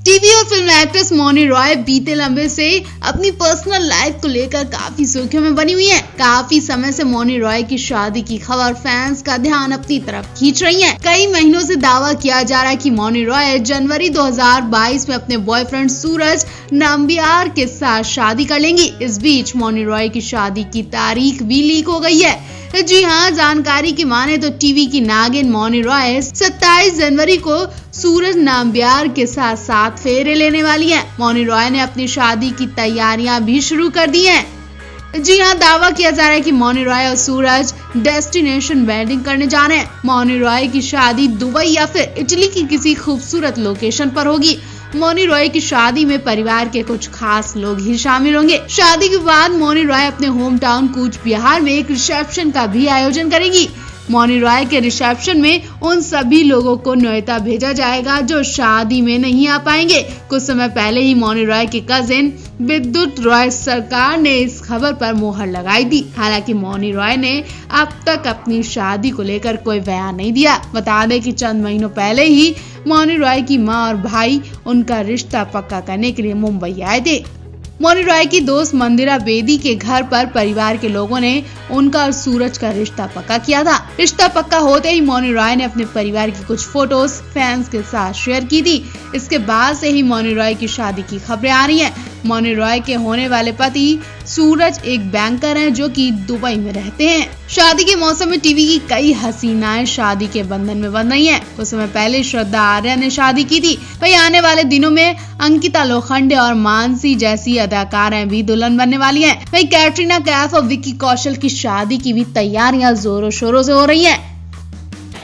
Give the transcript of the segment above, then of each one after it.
TV और film actress Mouni Roy बीते लंबे से अपनी पर्सनल लाइफ को लेकर काफी सुर्खियों में बनी हुई हैं। काफी समय से मौनी रॉय की शादी की खबर फैंस का ध्यान अपनी तरफ खींच रही है। कई महीनों से दावा किया जा रहा है कि मौनी रॉय जनवरी 2022 में अपने बॉयफ्रेंड सूरज नाम्बियार के साथ शादी कर लेंगी। इस बीच मौनी रॉय की शादी की तारीख भी लीक हो गई है। जी हाँ, जानकारी की माने तो टीवी की नागिन मौनी रॉय 27 जनवरी को सूरज नाम्बियार के साथ 7 फेरे लेने वाली हैं। मौनी रॉय ने अपनी शादी की तैयारियां भी शुरू कर दी हैं। जी हाँ, दावा किया जा रहा है कि मौनी रॉय और सूरज डेस्टिनेशन वेडिंग करने जा रहे हैं। मौनी रॉय की शादी दुबई या फिर इटली की किसी खूबसूरत लोकेशन पर होगी। मौनी रॉय की शादी में परिवार के कुछ खास लोग ही शामिल होंगे। शादी के बाद मौनी रॉय अपने होम टाउन कूच बिहार में एक रिसेप्शन का भी आयोजन करेंगी। मौनी रॉय के रिसेप्शन में उन सभी लोगों को न्योता भेजा जाएगा जो शादी में नहीं आ पाएंगे। कुछ समय पहले ही मौनी रॉय की कजिन विद्युत रॉय सरकार ने इस खबर पर मोहर लगाई थी। हालांकि मौनी रॉय ने अब तक अपनी शादी को लेकर कोई बयान नहीं दिया। बता दें कि चंद महीनों पहले ही मौनी रॉय की मां और भाई उनका रिश्ता पक्का करने के लिए मुंबई आए थे। मौनी रॉय की दोस्त मंदिरा बेदी के घर पर परिवार के लोगों ने उनका और सूरज का रिश्ता पक्का किया था। रिश्ता पक्का होते ही मौनी रॉय ने अपने परिवार की कुछ फोटोज फैंस के साथ शेयर की थी। इसके बाद से ही मौनी रॉय की शादी की खबरें आ रही हैं। मौनी रॉय के होने वाले पति सूरज एक बैंकर हैं जो कि दुबई में रहते हैं। शादी के मौसम में टीवी की कई हसीनाएं शादी के बंधन में बंध रही हैं। कुछ समय पहले श्रद्धा आर्या ने शादी की थी। वहीं आने वाले दिनों में अंकिता लोखंडे और मानसी जैसी अदाकाराएं भी दुल्हन बनने वाली हैं। वहीं कैटरीना कैफ और विक्की कौशल की शादी की भी तैयारियां जोरों शोरों से हो रही हैं।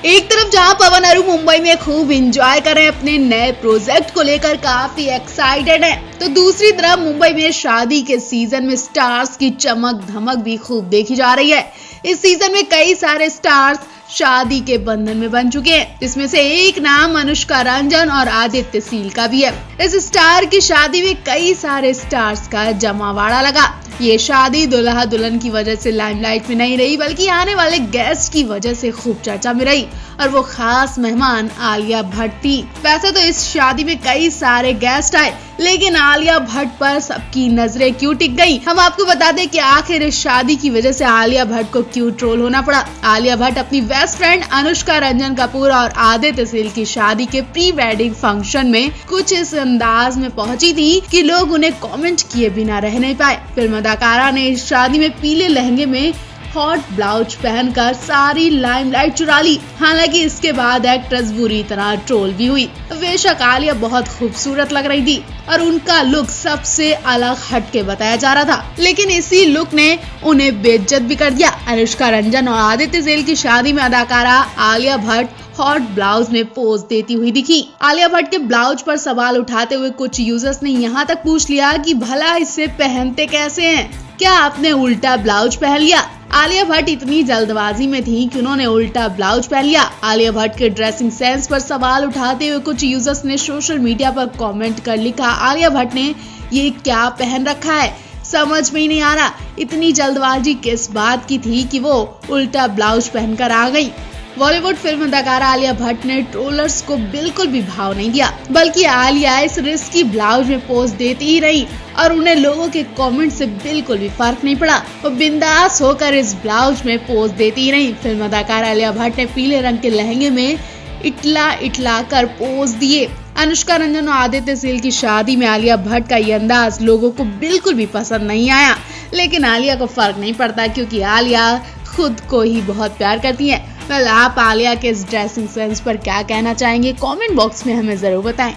एक तरफ जहां पवन अरू मुंबई में खूब एंजॉय कर रहे हैं, अपने नए प्रोजेक्ट को लेकर काफी एक्साइटेड हैं, तो दूसरी तरफ मुंबई में शादी के सीजन में स्टार्स की चमक धमक भी खूब देखी जा रही है। इस सीजन में कई सारे स्टार्स शादी के बंधन में बन चुके हैं, जिसमें से एक नाम अनुष्का रंजन और आदित्य सील का भी है। इस स्टार की शादी में कई सारे स्टार्स का जमावाड़ा लगा। ये शादी दुल्हा दुल्हन की वजह से लाइमलाइट में नहीं रही, बल्कि आने वाले गेस्ट की वजह से खूब चर्चा में रही, और वो खास मेहमान आलिया भट्ट थी। वैसे तो इस शादी में कई सारे गेस्ट आए, लेकिन आलिया भट्ट पर सबकी नजरें क्यों टिक गई? हम आपको बता दें कि आखिर इस शादी की वजह से आलिया भट्ट को क्यों ट्रोल होना पड़ा। आलिया भट्ट अपनी बेस्ट फ्रेंड अनुष्का रंजन कपूर और आदित्य सील की शादी के प्री वेडिंग फंक्शन में कुछ इस अंदाज में पहुंची थी कि लोग उन्हें कमेंट किए बिना रह नहीं पाए। फिल्म अदाकारा ने इस शादी में पीले लहंगे में हॉट ब्लाउज पहनकर सारी लाइमलाइट चुरा ली। हालांकि इसके बाद एक्ट्रेस बुरी तरह ट्रोल भी हुई। बेशक आलिया बहुत खूबसूरत लग रही थी और उनका लुक सबसे अलग हटके बताया जा रहा था, लेकिन इसी लुक ने उन्हें बेइज्जत भी कर दिया। अनुष्का रंजन और आदित्य सील की शादी में अदाकारा आलिया भट्ट हॉट ब्लाउज में पोज देती हुई दिखी। आलिया भट्ट के ब्लाउज पर सवाल उठाते हुए कुछ यूजर्स ने यहाँ तक पूछ लिया कि भला इसे पहनते कैसे हैं? क्या आपने उल्टा ब्लाउज पहन लिया? आलिया भट्ट इतनी जल्दबाजी में थी कि उन्होंने उल्टा ब्लाउज पहन लिया। आलिया भट्ट के ड्रेसिंग सेंस पर सवाल उठाते हुए कुछ यूजर्स ने सोशल मीडिया पर कमेंट कर लिखा, आलिया भट्ट ने ये क्या पहन रखा है, समझ में ही नहीं आ रहा। इतनी जल्दबाजी किस बात की थी कि वो उल्टा ब्लाउज पहनकर आ गई। बॉलीवुड फिल्म अदाकारा आलिया भट्ट ने ट्रोलर्स को बिल्कुल भी भाव नहीं दिया, बल्कि आलिया इस रिस्की ब्लाउज में पोज देती ही रही और उन्हें लोगों के कमेंट से बिल्कुल भी फर्क नहीं पड़ा। वो बिंदास होकर इस ब्लाउज में पोज देती ही रही। फिल्म अदाकारा आलिया भट्ट ने पीले रंग के लहंगे में इटला कर पोज दिए। अनुष्का रंजन और आदित्य सील की शादी में आलिया भट्ट का ये अंदाज लोगों को बिल्कुल भी पसंद नहीं आया, लेकिन आलिया को फर्क नहीं पड़ता क्योंकि आलिया खुद को ही बहुत प्यार करती है। आप आलिया के इस ड्रेसिंग सेंस पर क्या कहना चाहेंगे? कमेंट बॉक्स में हमें जरूर बताएं।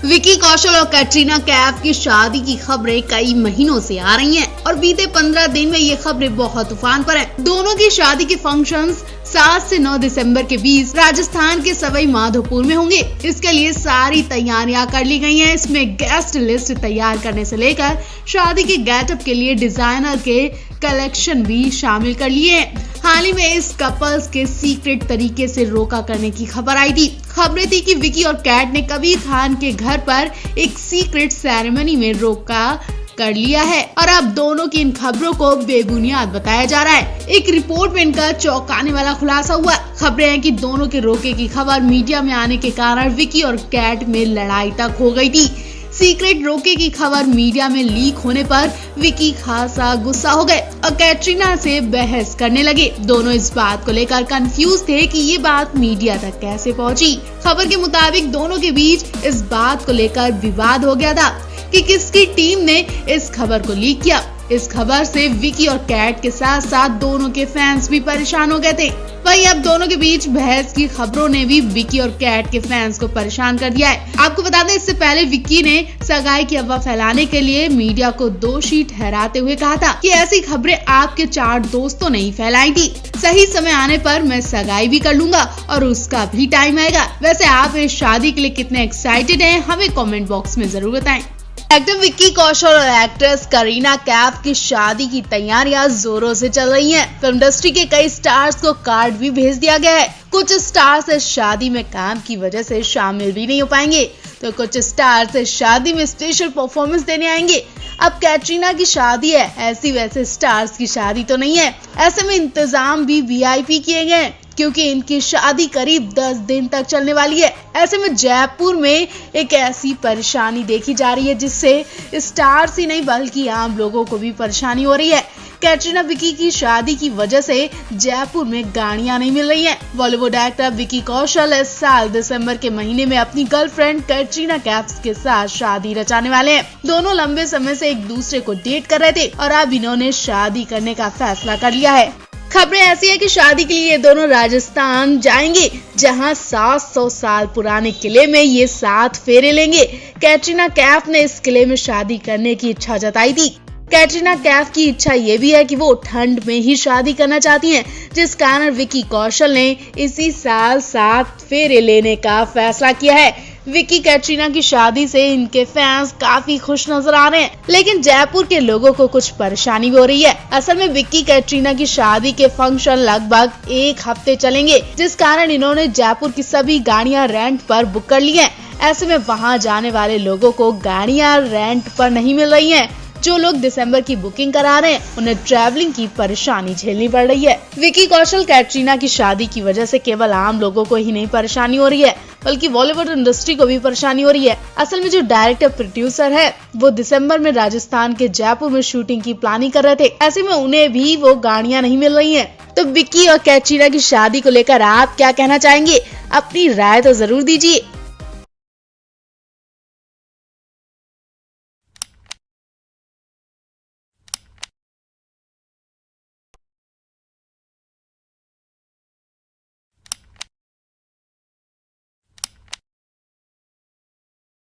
विक्की कौशल और कैटरीना कैफ की शादी की खबरें कई महीनों से आ रही हैं और बीते 15 दिन में ये खबरें बहुत तूफान पर हैं। दोनों की शादी के फंक्शंस 7 से 9 दिसंबर के बीच राजस्थान के सवाई माधोपुर में होंगे। इसके लिए सारी तैयारियां कर ली गई हैं। इसमें गेस्ट लिस्ट तैयार करने से लेकर शादी के गेटअप के लिए डिजाइनर के कलेक्शन भी शामिल कर लिए हैं। हाल ही में इस कपल्स के सीक्रेट तरीके से रोका करने की खबर आई थी। खबरें थी कि विकी और कैट ने कबीर खान के घर पर एक सीक्रेट सेरेमनी में रोका कर लिया है और अब दोनों की इन खबरों को बेबुनियाद बताया जा रहा है। एक रिपोर्ट में इनका चौंकाने वाला खुलासा हुआ। खबरें हैं कि दोनों के रोके की खबर मीडिया में आने के कारण विकी और कैट में लड़ाई तक हो गई थी। सीक्रेट रोके की खबर मीडिया में लीक होने पर विकी खासा गुस्सा हो गए और कैटरीना से बहस करने लगे। दोनों इस बात को लेकर कंफ्यूज थे कि ये बात मीडिया तक कैसे पहुंची। खबर के मुताबिक दोनों के बीच इस बात को लेकर विवाद हो गया था कि किसकी टीम ने इस खबर को लीक किया। इस खबर से विकी और कैट के साथ साथ दोनों के फैंस भी परेशान हो गए थे। वहीं अब दोनों के बीच बहस की खबरों ने भी विकी और कैट के फैंस को परेशान कर दिया है। आपको बता दें, इससे पहले विकी ने सगाई की अफवाह फैलाने के लिए मीडिया को दोषी ठहराते हुए कहा था कि ऐसी खबरें आपके 4 दोस्तों ने ही फैलाई थी। सही समय आने पर मैं सगाई भी कर लूंगा और उसका भी टाइम आएगा। वैसे आप इस शादी के लिए कितने एक्साइटेड हैं, हमें कमेंट बॉक्स में जरूर बताएं। एक्टर विक्की कौशल और एक्ट्रेस करीना कैफ की शादी की तैयारियां जोरों से चल रही हैं। फिल्म इंडस्ट्री के कई स्टार्स को कार्ड भी भेज दिया गया है। कुछ स्टार्स इस शादी में काम की वजह से शामिल भी नहीं हो पाएंगे, तो कुछ स्टार्स इस शादी में स्पेशल परफॉर्मेंस देने आएंगे। अब कैटरीना की शादी है, ऐसी वैसे स्टार्स की शादी तो नहीं है। ऐसे में इंतजाम भी वीआईपी किए गए हैं क्योंकि इनकी शादी करीब 10 दिन तक चलने वाली है। ऐसे में जयपुर में एक ऐसी परेशानी देखी जा रही है जिससे स्टार्स ही नहीं बल्कि आम लोगों को भी परेशानी हो रही है। कैटरीना विकी की शादी की वजह से जयपुर में गाड़ियां नहीं मिल रही हैं। बॉलीवुड एक्टर विकी कौशल इस साल दिसंबर के महीने में अपनी गर्लफ्रेंड कैटरीना कैफ के साथ शादी रचाने वाले हैं। दोनों लंबे समय से एक दूसरे को डेट कर रहे थे और अब इन्होंने शादी करने का फैसला कर लिया है। खबरें ऐसी है कि शादी के लिए ये दोनों राजस्थान जाएंगे, जहां 700 साल पुराने किले में ये 7 फेरे लेंगे। कैटरीना कैफ ने इस किले में शादी करने की इच्छा जताई थी। कैटरीना कैफ की इच्छा ये भी है कि वो ठंड में ही शादी करना चाहती हैं, जिस कारण विकी कौशल ने इसी साल 7 फेरे लेने का फैसला किया है। विकी कैटरीना की शादी से इनके फैंस काफी खुश नजर आ रहे हैं, लेकिन जयपुर के लोगों को कुछ परेशानी हो रही है। असल में विकी कैटरीना की शादी के फंक्शन लगभग 1 हफ्ते चलेंगे, जिस कारण इन्होंने जयपुर की सभी गाड़ियां रेंट पर बुक कर ली हैं। ऐसे में वहां जाने वाले लोगों को गाड़ियां रेंट पर नहीं मिल रही हैं। जो लोग दिसंबर की बुकिंग करा रहे हैं उन्हें ट्रैवलिंग की परेशानी झेलनी पड़ रही है। विकी कौशल कैटरीना की शादी की वजह से केवल आम लोगों को ही नहीं परेशानी हो रही है, बल्कि बॉलीवुड इंडस्ट्री को भी परेशानी हो रही है। असल में जो डायरेक्टर प्रोड्यूसर है वो दिसंबर में राजस्थान के जयपुर में शूटिंग की प्लानिंग कर रहे थे। ऐसे में उन्हें भी वो गाड़ियां नहीं मिल रही हैं। तो विकी और कैटरीना की शादी को लेकर आप क्या कहना चाहेंगे? अपनी राय तो जरूर दीजिए।